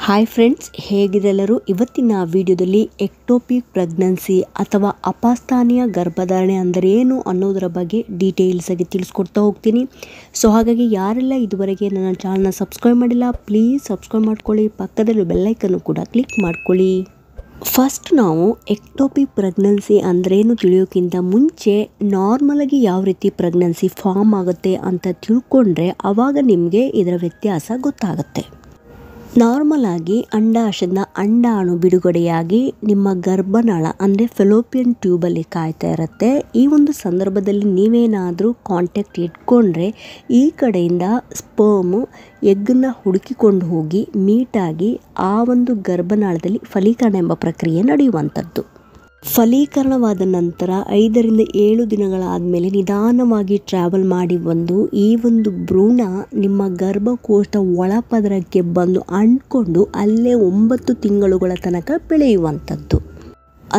Hi friends, ಹೇಗಿದೆಲ್ಲರೂ? ಇವತ್ತಿನ ವಿಡಿಯೋದಲ್ಲಿ ectopic pregnancy ಅಥವಾ ಅಪಸ್ಥಾನೀಯ ಗರ್ಭಧಾರಣೆ ಅಂದರೆ ಏನು ಅನ್ನೋದರ ಬಗ್ಗೆ ಡೀಟೇಲ್ಸ್ ಆಗಿ ತಿಳಿಸ್ಕೊಡ್ತಾ ಹೋಗ್ತೀನಿ. ಸೊ ಹಾಗಾಗಿ ಯಾರೆಲ್ಲ ಇದುವರೆಗೆ ನನ್ನ ಚಾನಲ್ನ ಸಬ್ಸ್ಕ್ರೈಬ್ ಮಾಡಿಲ್ಲ, ಪ್ಲೀಸ್ ಸಬ್ಸ್ಕ್ರೈಬ್ ಮಾಡ್ಕೊಳ್ಳಿ, ಪಕ್ಕದಲ್ಲಿ ಬೆಲ್ಲೈಕನ್ನು ಕೂಡ ಕ್ಲಿಕ್ ಮಾಡ್ಕೊಳ್ಳಿ. ಫಸ್ಟ್ ನಾವು ಎಕ್ಟೋಪಿಕ್ ಪ್ರೆಗ್ನೆನ್ಸಿ ಅಂದ್ರೇನು ತಿಳಿಯೋಕ್ಕಿಂತ ಮುಂಚೆ ನಾರ್ಮಲಾಗಿ ಯಾವ ರೀತಿ ಪ್ರೆಗ್ನೆನ್ಸಿ ಫಾರ್ಮ್ ಆಗುತ್ತೆ ಅಂತ ತಿಳ್ಕೊಂಡ್ರೆ ಆವಾಗ ನಿಮಗೆ ಇದರ ವ್ಯತ್ಯಾಸ ಗೊತ್ತಾಗುತ್ತೆ. ನಾರ್ಮಲ್ ಆಗಿ ಅಂಡಾಶಯದ ಅಂಡಾಣು ಬಿಡುಗಡೆಯಾಗಿ ನಿಮ್ಮ ಗರ್ಭನಾಳ ಅಂದರೆ ಫೆಲೋಪಿಯನ್ ಟ್ಯೂಬಲ್ಲಿ ಕಾಯ್ತಾ ಇರುತ್ತೆ. ಈ ಒಂದು ಸಂದರ್ಭದಲ್ಲಿ ನೀವೇನಾದರೂ ಕಾಂಟ್ಯಾಕ್ಟ್ ಇಟ್ಕೊಂಡ್ರೆ ಈ ಕಡೆಯಿಂದ ಸ್ಪರ್ಮು ಎಗ್ಗನ್ನು ಹುಡುಕಿಕೊಂಡು ಹೋಗಿ ಮೀಟಾಗಿ ಆ ಒಂದು ಗರ್ಭನಾಳದಲ್ಲಿ ಫಲೀಕರಣ ಎಂಬ ಪ್ರಕ್ರಿಯೆ ನಡೆಯುವಂಥದ್ದು. ಫಲೀಕರಣವಾದ ನಂತರ 5 ರಿಂದ 7 ದಿನಗಳಾದಮೇಲೆ ನಿಧಾನವಾಗಿ ಟ್ರಾವೆಲ್ ಮಾಡಿ ಬಂದು ಈ ಒಂದು ಭ್ರೂಣ ನಿಮ್ಮ ಗರ್ಭಕೋಶದ ಒಳಪದರಕ್ಕೆ ಬಂದು ಅಂಟ್ಕೊಂಡು ಅಲ್ಲೇ 9 ತಿಂಗಳುಗಳ ತನಕ ಬೆಳೆಯುವಂಥದ್ದು.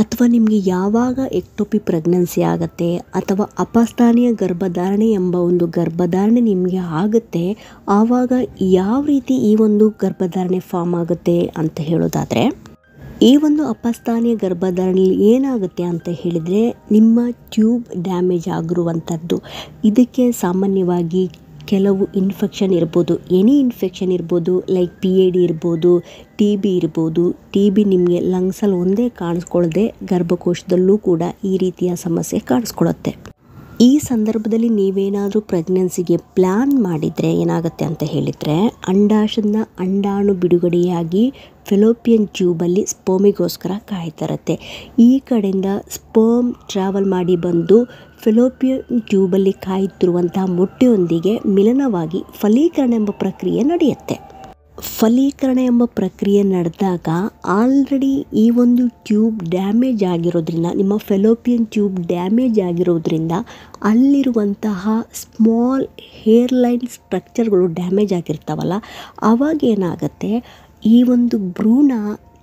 ಅಥವಾ ನಿಮಗೆ ಯಾವಾಗ ಎಕ್ಟೋಪಿಕ್ ಪ್ರೆಗ್ನೆನ್ಸಿ ಆಗುತ್ತೆ ಅಥವಾ ಅಪಸ್ಥಾನೀಯ ಗರ್ಭಧಾರಣೆ ಎಂಬ ಒಂದು ಗರ್ಭಧಾರಣೆ ನಿಮಗೆ ಆಗುತ್ತೆ, ಆವಾಗ ಯಾವ ರೀತಿ ಈ ಒಂದು ಗರ್ಭಧಾರಣೆ ಫಾರ್ಮ್ ಆಗುತ್ತೆ ಅಂತ ಹೇಳೋದಾದರೆ, ಈ ಒಂದು ಅಪಸ್ಥಾನೀಯ ಗರ್ಭಧಾರಣೆಯಲ್ಲಿ ಏನಾಗುತ್ತೆ ಅಂತ ಹೇಳಿದರೆ ನಿಮ್ಮ ಟ್ಯೂಬ್ ಡ್ಯಾಮೇಜ್ ಆಗಿರುವಂಥದ್ದು. ಇದಕ್ಕೆ ಸಾಮಾನ್ಯವಾಗಿ ಕೆಲವು ಇನ್ಫೆಕ್ಷನ್ ಇರ್ಬೋದು, ಎನಿ ಇನ್ಫೆಕ್ಷನ್ ಇರ್ಬೋದು, ಲೈಕ್ PID ಇರ್ಬೋದು, TB ಇರ್ಬೋದು. TB ನಿಮಗೆ ಲಂಗ್ಸಲ್ಲಿ ಒಂದೇ ಕಾಣಿಸ್ಕೊಳ್ಳದೆ ಗರ್ಭಕೋಶದಲ್ಲೂ ಕೂಡ ಈ ರೀತಿಯ ಸಮಸ್ಯೆ ಕಾಣಿಸ್ಕೊಳ್ಳುತ್ತೆ. ಈ ಸಂದರ್ಭದಲ್ಲಿ ನೀವೇನಾದರೂ ಪ್ರೆಗ್ನೆನ್ಸಿಗೆ ಪ್ಲ್ಯಾನ್ ಮಾಡಿದರೆ ಏನಾಗುತ್ತೆ ಅಂತ ಹೇಳಿದರೆ, ಅಂಡಾಶಯದ ಅಂಡಾಣು ಬಿಡುಗಡೆಯಾಗಿ ಫೆಲೋಪಿಯನ್ ಟ್ಯೂಬಲ್ಲಿ ಸ್ಪರ್ಮಿಗೋಸ್ಕರ ಕಾಯ್ತಾ ಇರುತ್ತೆ. ಈ ಕಡೆಯಿಂದ ಸ್ಪರ್ಮ್ ಟ್ರಾವೆಲ್ ಮಾಡಿ ಬಂದು ಫೆಲೋಪಿಯನ್ ಟ್ಯೂಬಲ್ಲಿ ಕಾಯುತ್ತಿರುವಂತಹ ಮೊಟ್ಟೆಯೊಂದಿಗೆ ಮಿಲನವಾಗಿ ಫಲೀಕರಣ ಎಂಬ ಪ್ರಕ್ರಿಯೆ ನಡೆಯುತ್ತೆ. ಫಲೀಕರಣ ಎಂಬ ಪ್ರಕ್ರಿಯೆ ನಡೆದಾಗ ಆಲ್ರೆಡಿ ಈ ಒಂದು ಟ್ಯೂಬ್ ಡ್ಯಾಮೇಜ್ ಆಗಿರೋದ್ರಿಂದ, ನಿಮ್ಮ ಫೆಲೋಪಿಯನ್ ಟ್ಯೂಬ್ ಡ್ಯಾಮೇಜ್ ಆಗಿರೋದ್ರಿಂದ ಅಲ್ಲಿರುವಂತಹ ಸ್ಮಾಲ್ ಹೇರ್ಲೈನ್ ಸ್ಟ್ರಕ್ಚರ್ಗಳು ಡ್ಯಾಮೇಜ್ ಆಗಿರ್ತಾವಲ್ಲ, ಆವಾಗ ಏನಾಗುತ್ತೆ, ಈ ಒಂದು ಭ್ರೂಣ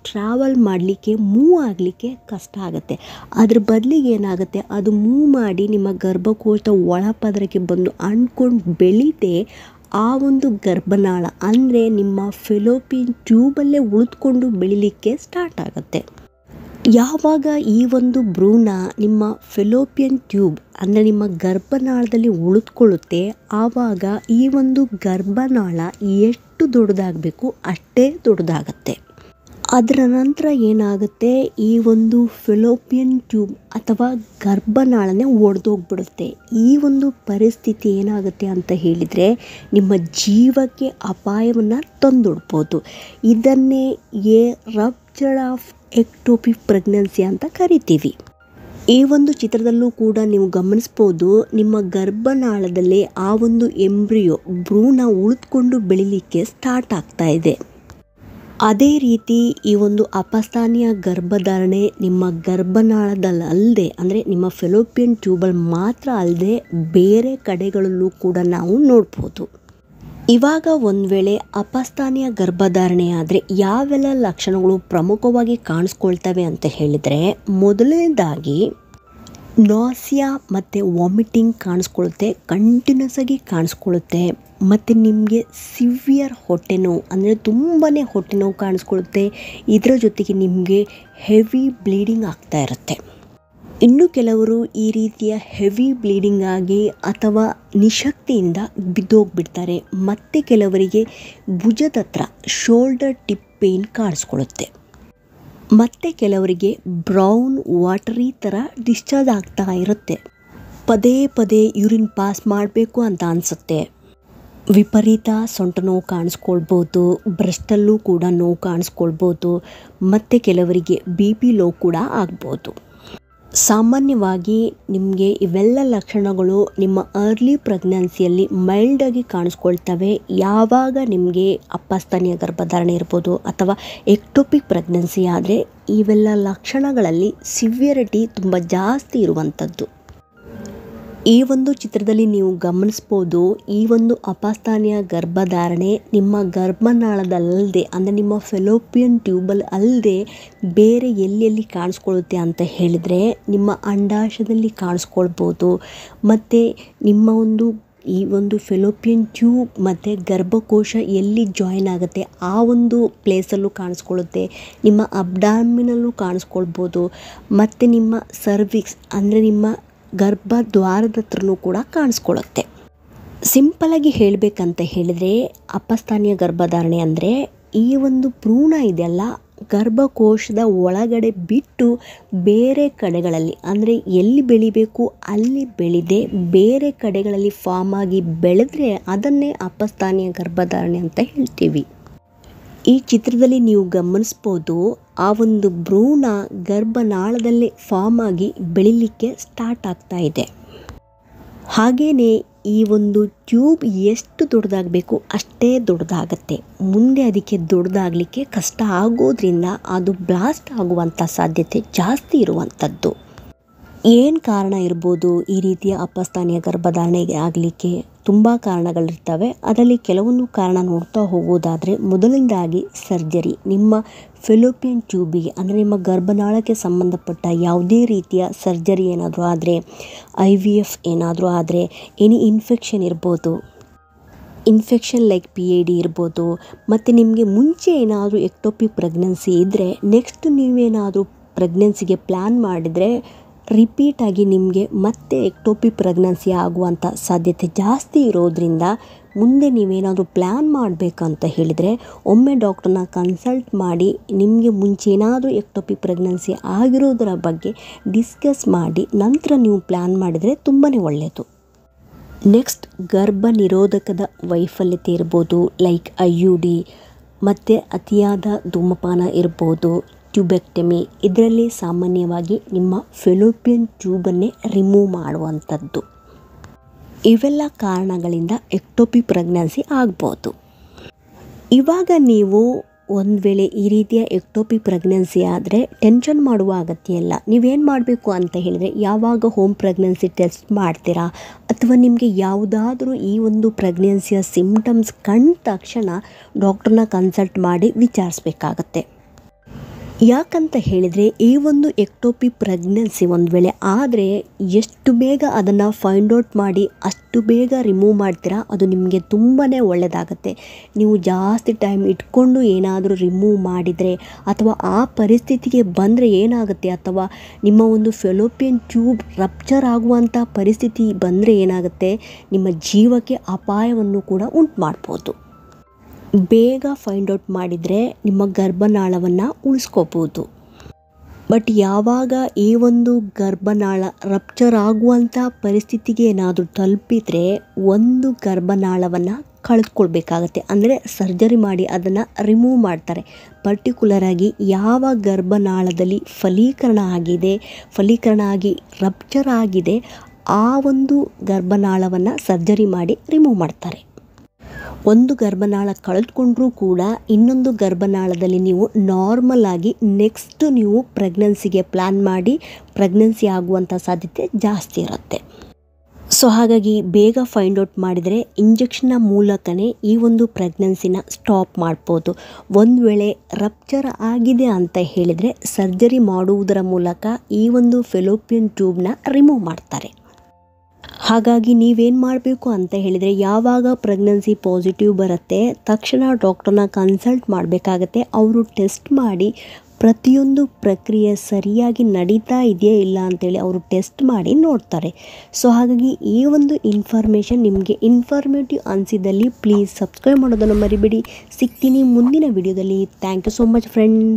ಟ್ರಾವೆಲ್ ಮಾಡಲಿಕ್ಕೆ ಮೂವ್ ಆಗಲಿಕ್ಕೆ ಕಷ್ಟ ಆಗುತ್ತೆ. ಅದ್ರ ಬದಲಿಗೆ ಏನಾಗುತ್ತೆ, ಅದು ಮೂವ್ ಮಾಡಿ ನಿಮ್ಮ ಗರ್ಭಕೋಶದ ಒಳಪದರಕ್ಕೆ ಬಂದು ಅಂಟ್ಕೊಂಡು ಬೆಳೀದೆ ಆ ಒಂದು ಗರ್ಭನಾಳ ಅಂದರೆ ನಿಮ್ಮ ಫೆಲೋಪಿಯನ್ ಟ್ಯೂಬಲ್ಲೇ ಉಳಿದುಕೊಂಡು ಬೆಳಿಲಿಕ್ಕೆ ಸ್ಟಾರ್ಟ್ ಆಗುತ್ತೆ. ಯಾವಾಗ ಈ ಒಂದು ಭ್ರೂಣ ನಿಮ್ಮ ಫೆಲೋಪಿಯನ್ ಟ್ಯೂಬ್ ಅಂದರೆ ನಿಮ್ಮ ಗರ್ಭನಾಳದಲ್ಲಿ ಉಳಿದುಕೊಳ್ಳುತ್ತೆ, ಆವಾಗ ಈ ಒಂದು ಗರ್ಭನಾಳ ಎಷ್ಟು ದೊಡ್ಡದಾಗಬೇಕು ಅಷ್ಟೇ ದೊಡ್ಡದಾಗತ್ತೆ. ಅದರ ನಂತರ ಏನಾಗುತ್ತೆ, ಈ ಒಂದು ಫೆಲೋಪಿಯನ್ ಟ್ಯೂಬ್ ಅಥವಾ ಗರ್ಭನಾಳನೇ ಒಡೆದೋಗ್ಬಿಡುತ್ತೆ. ಈ ಒಂದು ಪರಿಸ್ಥಿತಿ ಏನಾಗುತ್ತೆ ಅಂತ ಹೇಳಿದರೆ ನಿಮ್ಮ ಜೀವಕ್ಕೆ ಅಪಾಯವನ್ನು ತಂದೊಡ್ಬೋದು. ಇದನ್ನೇ A rupture of ectopic pregnancy ಅಂತ ಕರಿತೀವಿ. ಈ ಒಂದು ಚಿತ್ರದಲ್ಲೂ ಕೂಡ ನೀವು ಗಮನಿಸ್ಬೋದು, ನಿಮ್ಮ ಗರ್ಭನಾಳದಲ್ಲಿ ಆ ಒಂದು ಎಂಬ್ರಿಯೋ ಭ್ರೂಣ ಉಳಿದುಕೊಂಡು ಬೆಳಿಲಿಕ್ಕೆ ಸ್ಟಾರ್ಟ್ ಆಗ್ತಾ ಇದೆ. ಅದೇ ರೀತಿ ಈ ಒಂದು ಅಪಸ್ಥಾನೀಯ ಗರ್ಭಧಾರಣೆ ನಿಮ್ಮ ಗರ್ಭನಾಳದಲ್ಲದೆ ಅಂದರೆ ನಿಮ್ಮ ಫೆಲೋಪಿಯನ್ ಟ್ಯೂಬಲ್ಲಿ ಮಾತ್ರ ಅಲ್ಲದೆ ಬೇರೆ ಕಡೆಗಳಲ್ಲೂ ಕೂಡ ನಾವು ನೋಡ್ಬೋದು. ಇವಾಗ ಒಂದು ವೇಳೆ ಅಪಸ್ಥಾನೀಯ ಗರ್ಭಧಾರಣೆ ಆದರೆ ಯಾವೆಲ್ಲ ಲಕ್ಷಣಗಳು ಪ್ರಮುಖವಾಗಿ ಕಾಣಿಸ್ಕೊಳ್ತವೆ ಅಂತ ಹೇಳಿದರೆ, ಮೊದಲನೇದಾಗಿ ನಾಸಿಯಾ ಮತ್ತು ವಾಮಿಟಿಂಗ್ ಕಾಣಿಸ್ಕೊಳ್ಳುತ್ತೆ, ಕಂಟಿನ್ಯೂಸ್ ಆಗಿ ಕಾಣಿಸ್ಕೊಳ್ಳುತ್ತೆ. ಮತ್ತು ನಿಮಗೆ ಸಿವಿಯರ್ ಹೊಟ್ಟೆ ನೋವು ಅಂದರೆ ತುಂಬಾ ಹೊಟ್ಟೆ ನೋವು ಕಾಣಿಸ್ಕೊಳ್ಳುತ್ತೆ. ಇದರ ಜೊತೆಗೆ ನಿಮಗೆ ಹೆವಿ ಬ್ಲೀಡಿಂಗ್ ಆಗ್ತಾ ಇರುತ್ತೆ. ಇನ್ನು ಕೆಲವರು ಈ ರೀತಿಯ ಹೆವಿ ಬ್ಲೀಡಿಂಗ್ ಆಗಿ ಅಥವಾ ನಿಶಕ್ತಿಯಿಂದ ಬಿದ್ದೋಗ್ಬಿಡ್ತಾರೆ. ಮತ್ತು ಕೆಲವರಿಗೆ ಭುಜದ ಹತ್ರ ಶೋಲ್ಡರ್ ಟಿಪ್ ಪೇನ್ ಕಾಣಿಸ್ಕೊಳ್ಳುತ್ತೆ. ಮತ್ತು ಕೆಲವರಿಗೆ ಬ್ರೌನ್ ವಾಟರಿ ಥರ ಡಿಸ್ಚಾರ್ಜ್ ಆಗ್ತಾ ಇರುತ್ತೆ. ಪದೇ ಪದೇ ಯೂರಿನ್ ಪಾಸ್ ಮಾಡಬೇಕು ಅಂತ ಅನಿಸುತ್ತೆ. ವಿಪರೀತ ಸೊಂಟ ನೋವು ಕಾಣಿಸ್ಕೊಳ್ಬೋದು, ಬ್ರೆಸ್ಟಲ್ಲೂ ಕೂಡ ನೋವು ಕಾಣಿಸ್ಕೊಳ್ಬೋದು. ಮತ್ತು ಕೆಲವರಿಗೆ BP ಲೋ ಕೂಡ ಆಗ್ಬೋದು. ಸಾಮಾನ್ಯವಾಗಿ ನಿಮಗೆ ಇವೆಲ್ಲ ಲಕ್ಷಣಗಳು ನಿಮ್ಮ ಅರ್ಲಿ ಪ್ರೆಗ್ನೆನ್ಸಿಯಲ್ಲಿ ಮೈಲ್ಡಾಗಿ ಕಾಣಿಸ್ಕೊಳ್ತವೆ. ಯಾವಾಗ ನಿಮಗೆ ಅಪಸ್ಥಾನೀಯ ಗರ್ಭಧಾರಣೆ ಇರ್ಬೋದು ಅಥವಾ ಎಕ್ಟೋಪಿಕ್ ಪ್ರೆಗ್ನೆನ್ಸಿ ಆದರೆ ಇವೆಲ್ಲ ಲಕ್ಷಣಗಳಲ್ಲಿ ಸಿವಿಯರಿಟಿ ತುಂಬ ಜಾಸ್ತಿ ಇರುವಂಥದ್ದು. ಈ ಒಂದು ಚಿತ್ರದಲ್ಲಿ ನೀವು ಗಮನಿಸ್ಬೋದು, ಈ ಒಂದು ಅಪಸ್ಥಾನೀಯ ಗರ್ಭಧಾರಣೆ ನಿಮ್ಮ ಗರ್ಭನಾಳದಲ್ಲದೆ ಅಂದರೆ ನಿಮ್ಮ ಫೆಲೋಪಿಯನ್ ಟ್ಯೂಬಲ್ ಅಲ್ಲದೆ ಬೇರೆ ಎಲ್ಲೆಲ್ಲಿ ಕಾಣಿಸ್ಕೊಳ್ಳುತ್ತೆ ಅಂತ ಹೇಳಿದರೆ, ನಿಮ್ಮ ಅಂಡಾಶಯದಲ್ಲಿ ಕಾಣಿಸ್ಕೊಳ್ಬೋದು. ಮತ್ತು ನಿಮ್ಮ ಒಂದು ಈ ಒಂದು ಫೆಲೋಪಿಯನ್ ಟ್ಯೂಬ್ ಮತ್ತು ಗರ್ಭಕೋಶ ಎಲ್ಲಿ ಜಾಯಿನ್ ಆಗುತ್ತೆ ಆ ಒಂದು ಪ್ಲೇಸಲ್ಲೂ ಕಾಣಿಸ್ಕೊಳ್ಳುತ್ತೆ, ನಿಮ್ಮ ಅಬ್ಡಾಮಿನಲ್ಲೂ ಕಾಣಿಸ್ಕೊಳ್ಬೋದು, ಮತ್ತು ನಿಮ್ಮ ಸರ್ವಿಕ್ಸ್ ಅಂದರೆ ನಿಮ್ಮ ಗರ್ಭದ್ವಾರದ ಹತ್ರನೂ ಕೂಡ ಕಾಣಿಸ್ಕೊಳ್ಳುತ್ತೆ. ಸಿಂಪಲಾಗಿ ಹೇಳಬೇಕಂತ ಹೇಳಿದರೆ ಅಪಸ್ಥಾನೀಯ ಗರ್ಭಧಾರಣೆ ಅಂದರೆ ಈ ಒಂದು ಭ್ರೂಣ ಇದೆಯಲ್ಲ ಗರ್ಭಕೋಶದ ಒಳಗಡೆ ಬಿಟ್ಟು ಬೇರೆ ಕಡೆಗಳಲ್ಲಿ ಅಂದರೆ ಎಲ್ಲಿ ಬೆಳಿಬೇಕು ಅಲ್ಲಿ ಬೆಳೆದೇ ಬೇರೆ ಕಡೆಗಳಲ್ಲಿ ಫಾರ್ಮ್ ಆಗಿ ಬೆಳೆದ್ರೆ ಅದನ್ನೇ ಅಪಸ್ಥಾನೀಯ ಗರ್ಭಧಾರಣೆ ಅಂತ ಹೇಳ್ತೀವಿ. ಈ ಚಿತ್ರದಲ್ಲಿ ನೀವು ಗಮನಿಸ್ಬೋದು, ಆ ಒಂದು ಭ್ರೂಣ ಗರ್ಭನಾಳದಲ್ಲೇ ಫಾರ್ಮ್ ಆಗಿ ಬೆಳಿಲಿಕ್ಕೆ ಸ್ಟಾರ್ಟ್ ಆಗ್ತಾ ಇದೆ. ಹಾಗೆಯೇ ಈ ಒಂದು ಟ್ಯೂಬ್ ಎಷ್ಟು ದೊಡ್ಡದಾಗಬೇಕು ಅಷ್ಟೇ ದೊಡ್ಡದಾಗತ್ತೆ. ಮುಂದೆ ಅದಕ್ಕೆ ದೊಡ್ಡದಾಗಲಿಕ್ಕೆ ಕಷ್ಟ ಆಗೋದ್ರಿಂದ ಅದು ಬ್ಲಾಸ್ಟ್ ಆಗುವಂಥ ಸಾಧ್ಯತೆ ಜಾಸ್ತಿ ಇರುವಂಥದ್ದು. ಏನು ಕಾರಣ ಇರ್ಬೋದು ಈ ರೀತಿಯ ಅಪಸ್ಥಾನೀಯ ಗರ್ಭಧಾರಣೆಗೆ ಆಗಲಿಕ್ಕೆ? ತುಂಬ ಕಾರಣಗಳಿರ್ತವೆ. ಅದರಲ್ಲಿ ಕೆಲವೊಂದು ಕಾರಣ ನೋಡ್ತಾ ಹೋಗೋದಾದರೆ, ಮೊದಲನೇದಾಗಿ ಸರ್ಜರಿ. ನಿಮ್ಮ ಫೆಲೋಪಿಯನ್ ಟ್ಯೂಬಿಗೆ ಅಂದರೆ ನಿಮ್ಮ ಗರ್ಭನಾಳಕ್ಕೆ ಸಂಬಂಧಪಟ್ಟ ಯಾವುದೇ ರೀತಿಯ ಸರ್ಜರಿ ಏನಾದರೂ ಆದರೆ, IVF ಏನಾದರೂ ಆದರೆ, ಎನಿ ಇನ್ಫೆಕ್ಷನ್ ಇರ್ಬೋದು, ಇನ್ಫೆಕ್ಷನ್ ಲೈಕ್ PID ಇರ್ಬೋದು, ಮತ್ತು ನಿಮಗೆ ಮುಂಚೆ ಏನಾದರೂ ಎಕ್ಟೋಪಿಕ್ ಪ್ರೆಗ್ನೆನ್ಸಿ ಇದ್ದರೆ ನೆಕ್ಸ್ಟ್ ನೀವೇನಾದರೂ ಪ್ರೆಗ್ನೆನ್ಸಿಗೆ ಪ್ಲ್ಯಾನ್ ಮಾಡಿದರೆ ರಿಪೀಟಾಗಿ ನಿಮಗೆ ಮತ್ತೆ ಎಕ್ಟೋಪಿಕ್ ಪ್ರೆಗ್ನೆನ್ಸಿ ಆಗುವಂಥ ಸಾಧ್ಯತೆ ಜಾಸ್ತಿ ಇರೋದ್ರಿಂದ ಮುಂದೆ ನೀವೇನಾದರೂ ಪ್ಲ್ಯಾನ್ ಮಾಡಬೇಕಂತ ಹೇಳಿದರೆ ಒಮ್ಮೆ ಡಾಕ್ಟರ್ನ ಕನ್ಸಲ್ಟ್ ಮಾಡಿ ನಿಮಗೆ ಮುಂಚೆ ಏನಾದರೂ ಎಕ್ಟೋಪಿಕ್ ಪ್ರೆಗ್ನೆನ್ಸಿ ಆಗಿರೋದರ ಬಗ್ಗೆ ಡಿಸ್ಕಸ್ ಮಾಡಿ ನಂತರ ನೀವು ಪ್ಲ್ಯಾನ್ ಮಾಡಿದರೆ ತುಂಬಾ ಒಳ್ಳೆಯದು. ನೆಕ್ಸ್ಟ್, ಗರ್ಭ ನಿರೋಧಕದ ವೈಫಲ್ಯತೆ ಇರ್ಬೋದು, ಲೈಕ್ IUD, ಮತ್ತು ಅತಿಯಾದ ಧೂಮಪಾನ ಇರ್ಬೋದು, ಟ್ಯೂಬೆಕ್ಟಮಿ. ಇದರಲ್ಲಿ ಸಾಮಾನ್ಯವಾಗಿ ನಿಮ್ಮ ಫೆಲೋಪಿಯನ್ ಟ್ಯೂಬನ್ನೇ ರಿಮೂವ್ ಮಾಡುವಂಥದ್ದು. ಇವೆಲ್ಲ ಕಾರಣಗಳಿಂದ ಎಕ್ಟೋಪಿಕ್ ಪ್ರೆಗ್ನೆನ್ಸಿ ಆಗ್ಬೋದು. ಇವಾಗ ನೀವು ಒಂದು ವೇಳೆ ಈ ರೀತಿಯ ಎಕ್ಟೋಪಿಕ್ ಪ್ರೆಗ್ನೆನ್ಸಿ ಆದರೆ ಟೆನ್ಷನ್ ಮಾಡುವ ಅಗತ್ಯ ಇಲ್ಲ. ನೀವೇನು ಮಾಡಬೇಕು ಅಂತ ಹೇಳಿದರೆ, ಯಾವಾಗ ಹೋಮ್ ಪ್ರೆಗ್ನೆನ್ಸಿ ಟೆಸ್ಟ್ ಮಾಡ್ತೀರಾ ಅಥವಾ ನಿಮಗೆ ಯಾವುದಾದ್ರೂ ಈ ಒಂದು ಪ್ರೆಗ್ನೆನ್ಸಿಯ ಸಿಮ್ಟಮ್ಸ್ ಕಂಡ ತಕ್ಷಣ ಡಾಕ್ಟ್ರನ್ನ ಕನ್ಸಲ್ಟ್ ಮಾಡಿ ವಿಚಾರಿಸ್ಬೇಕಾಗತ್ತೆ. ಯಾಕಂತ ಹೇಳಿದರೆ ಈ ಒಂದು ಎಕ್ಟೋಪಿಕ್ ಪ್ರೆಗ್ನೆನ್ಸಿ ಒಂದು ವೇಳೆ ಆದರೆ ಎಷ್ಟು ಬೇಗ ಅದನ್ನು ಫೈಂಡ್ ಔಟ್ ಮಾಡಿ ಅಷ್ಟು ಬೇಗ ರಿಮೂವ್ ಮಾಡ್ತೀರಾ ಅದು ನಿಮಗೆ ತುಂಬಾ ಒಳ್ಳೆಯದಾಗತ್ತೆ. ನೀವು ಜಾಸ್ತಿ ಟೈಮ್ ಇಟ್ಕೊಂಡು ಏನಾದರೂ ರಿಮೂವ್ ಮಾಡಿದರೆ ಅಥವಾ ಆ ಪರಿಸ್ಥಿತಿಗೆ ಬಂದರೆ ಏನಾಗುತ್ತೆ, ಅಥವಾ ನಿಮ್ಮ ಒಂದು ಫೆಲೋಪಿಯನ್ ಟ್ಯೂಬ್ ರಪ್ಚರ್ ಆಗುವಂಥ ಪರಿಸ್ಥಿತಿ ಬಂದರೆ ಏನಾಗುತ್ತೆ, ನಿಮ್ಮ ಜೀವಕ್ಕೆ ಅಪಾಯವನ್ನು ಕೂಡ ಉಂಟು ಮಾಡ್ಬೋದು. ಬೇಗ ಫೈಂಡ್ ಔಟ್ ಮಾಡಿದರೆ ನಿಮ್ಮ ಗರ್ಭನಾಳವನ್ನು ಉಳಿಸ್ಕೋಬೋದು. ಬಟ್ ಯಾವಾಗ ಈ ಒಂದು ಗರ್ಭನಾಳ ರಪ್ಚರ್ ಆಗುವಂಥ ಪರಿಸ್ಥಿತಿಗೆ ಏನಾದರೂ ತಲುಪಿದರೆ ಒಂದು ಗರ್ಭನಾಳವನ್ನು ಕಳೆದುಕೊಳ್ಬೇಕಾಗತ್ತೆ. ಅಂದರೆ ಸರ್ಜರಿ ಮಾಡಿ ಅದನ್ನು ರಿಮೂವ್ ಮಾಡ್ತಾರೆ. ಪರ್ಟಿಕ್ಯುಲರಾಗಿ ಯಾವ ಗರ್ಭನಾಳದಲ್ಲಿ ಫಲೀಕರಣ ಆಗಿ ರಪ್ಚರ್ ಆಗಿದೆ ಆ ಒಂದು ಗರ್ಭನಾಳವನ್ನು ಸರ್ಜರಿ ಮಾಡಿ ರಿಮೂವ್ ಮಾಡ್ತಾರೆ. ಒಂದು ಗರ್ಭನಾಳ ಕಳೆದುಕೊಂಡ್ರೂ ಕೂಡ ಇನ್ನೊಂದು ಗರ್ಭನಾಳದಲ್ಲಿ ನೀವು ನಾರ್ಮಲ್ ಆಗಿ ನೆಕ್ಸ್ಟ್ ನೀವು ಪ್ರೆಗ್ನೆನ್ಸಿಗೆ ಪ್ಲ್ಯಾನ್ ಮಾಡಿ ಪ್ರೆಗ್ನೆನ್ಸಿ ಆಗುವಂಥ ಸಾಧ್ಯತೆ ಜಾಸ್ತಿ ಇರುತ್ತೆ. ಸೊ ಹಾಗಾಗಿ ಬೇಗ ಫೈಂಡ್ ಔಟ್ ಮಾಡಿದರೆ ಇಂಜೆಕ್ಷನ್ನ ಮೂಲಕನೇ ಈ ಒಂದು ಪ್ರೆಗ್ನೆನ್ಸಿನ ಸ್ಟಾಪ್ ಮಾಡ್ಬೋದು. ಒಂದು ವೇಳೆ ರಪ್ಚರ್ ಆಗಿದೆ ಅಂತ ಹೇಳಿದರೆ ಸರ್ಜರಿ ಮಾಡುವುದರ ಮೂಲಕ ಈ ಒಂದು ಫೆಲೋಪಿಯನ್ ಟ್ಯೂಬ್ನ ರಿಮೂವ್ ಮಾಡ್ತಾರೆ. ಹಾಗಾಗಿ ನೀವೇನು ಮಾಡಬೇಕು ಅಂತ ಹೇಳಿದರೆ, ಯಾವಾಗ ಪ್ರೆಗ್ನೆನ್ಸಿ ಪಾಸಿಟಿವ್ ಬರುತ್ತೆ ತಕ್ಷಣ ಡಾಕ್ಟರ್ನ ಕನ್ಸಲ್ಟ್ ಮಾಡಬೇಕಾಗತ್ತೆ. ಅವರು ಟೆಸ್ಟ್ ಮಾಡಿ ಪ್ರತಿಯೊಂದು ಪ್ರಕ್ರಿಯೆ ಸರಿಯಾಗಿ ನಡೀತಾ ಇದೆಯಾ ಇಲ್ಲ ಅಂತೇಳಿ ಅವರು ಟೆಸ್ಟ್ ಮಾಡಿ ನೋಡ್ತಾರೆ. ಸೊ ಹಾಗಾಗಿ ಈ ಒಂದು ಇನ್ಫಾರ್ಮೇಷನ್ ನಿಮಗೆ ಇನ್ಫಾರ್ಮೇಟಿವ್ ಅನಿಸಿದಲ್ಲಿ ಪ್ಲೀಸ್ ಸಬ್ಸ್ಕ್ರೈಬ್ ಮಾಡೋದನ್ನು ಮರಿಬೇಡಿ. ಸಿಗ್ತೀನಿ ಮುಂದಿನ ವಿಡಿಯೋದಲ್ಲಿ. Thank you so much friend.